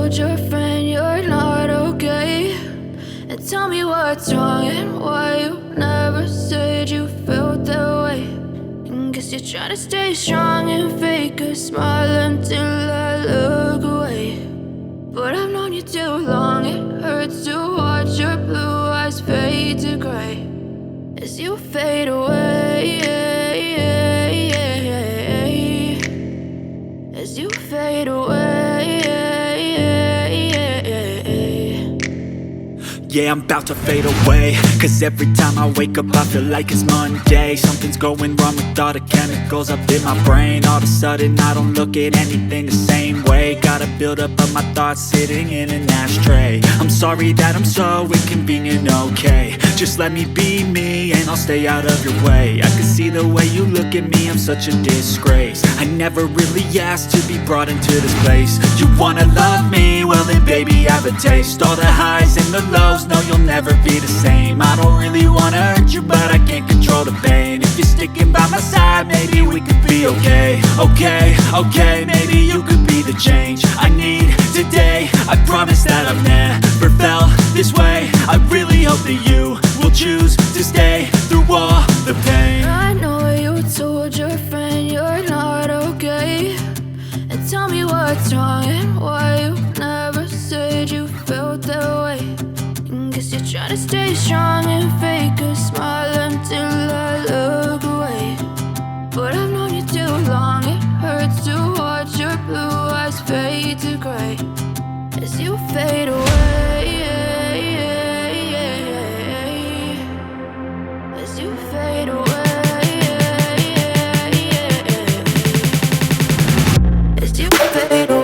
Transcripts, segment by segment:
told your friend you're not okay, and tell me what's wrong and why you never said you felt that way. And guess you're trying to stay strong and fake a smile until I look away. But I've known you too long, it hurts to watch your blue eyes fade to gray as you fade away, as you fade away. Yeah, I'm about to fade away, cause every time I wake up I feel like it's Monday. Something's going wrong with all the chemicals up in my brain. All of a sudden I don't look at anything the same way. Got a build up of my thoughts sitting in an ashtray. I'm sorry that I'm so inconvenient, okay. Just let me be me and I'll stay out of your way. I can see the way you look at me, I'm such a disgrace. I never really asked to be brought into this place. You wanna love me? Well then baby, have a taste. All the highs and the lows, no, you'll never be the same. I don't really wanna hurt you, but I can't control the pain. If you're sticking by my side, maybe we could be okay. Okay, maybe you could be the change I need today. I promise that I've never felt this way. I really hope that you will choose to stay through all the pain. I know you told your friend you're not okay, and tell me what's wrong and why you never said you felt that way. And guess you're trying to stay strong and fake a smile until I look away. But I've known you too long, it hurts to watch your blue eyes fade to gray as you fade away, as you fade away. As you fade away.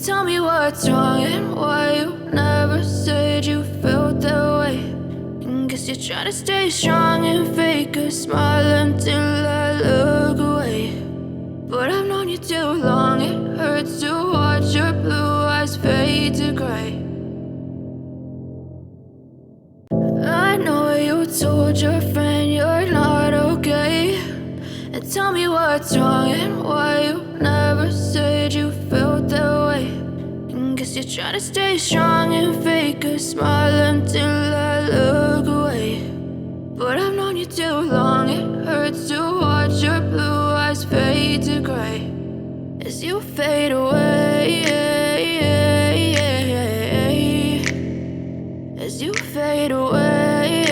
Tell me what's wrong and why you never said you felt that way. And guess you're trying to stay strong and fake a smile until I look away. But I've known you too long, it hurts to watch your blue eyes fade to gray. I know you told your friend you're not okay, and tell me what's wrong and why you never said you felt that way. And guess you're trying to stay strong and fake a smile until I look away. But I've known you too long, it hurts to watch your blue eyes fade to gray as you fade away, as you fade away.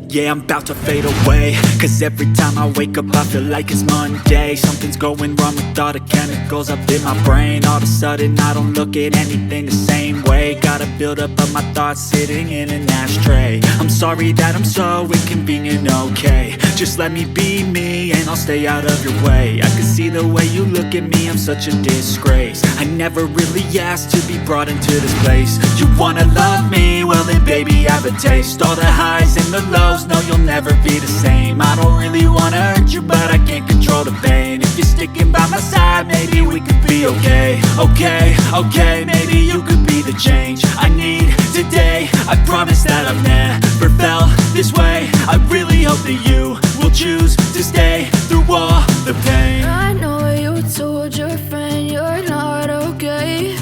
Yeah, I'm about to fade away, cause every time I wake up I feel like it's Monday. Something's going wrong with all the chemicals up in my brain. All of a sudden I don't look at anything the same way. Gotta build up of my thoughts sitting in an ashtray. I'm sorry that I'm so inconvenient, okay. Just let me be me and I'll stay out of your way. I can see the way you look at me, I'm such a disgrace. I never really asked to be brought into this place. You wanna love me? Well then baby I have a taste. All the highs and the lows, no you'll never be the same. I don't really wanna hurt you but I can't control the pain. If you're sticking by my side maybe we could be okay. Okay, maybe you could be the change I need today. I promise that I've never felt this way. I really hope that you will choose to stay through all the pain. I know you told your friend you're not okay,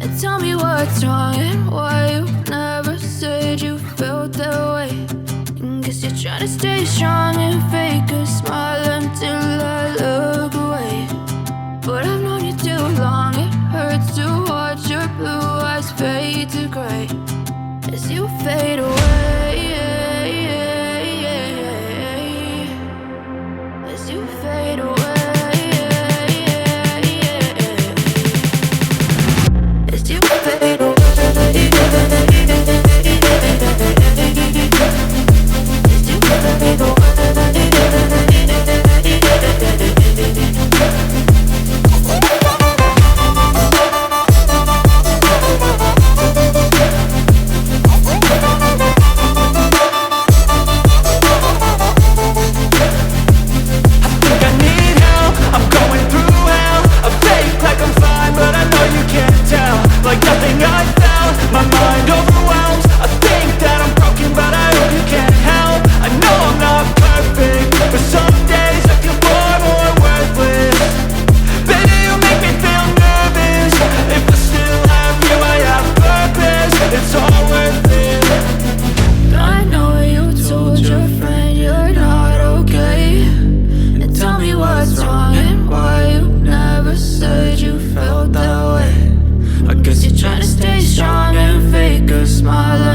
and tell me what's wrong and why you never said you felt that way. And guess you're trying to stay strong and fake a smile until I look away. But I've known you too long, it hurts to watch your blue eyes fade to gray as you fade away. As you fade away. As you fade away. As you fade away. Like nothing I felt, my mind overwhelms. I think that I'm broken, but I hope you can't help. I know I'm not perfect, but some days I feel far more worthless. Baby, you make me feel nervous. If I still have you, I have purpose. It's all worth it. I know you told your friend you're not okay, and tell me what's wrong and why you never said you felt that way. I guess you're trying to stay strong and fake a smile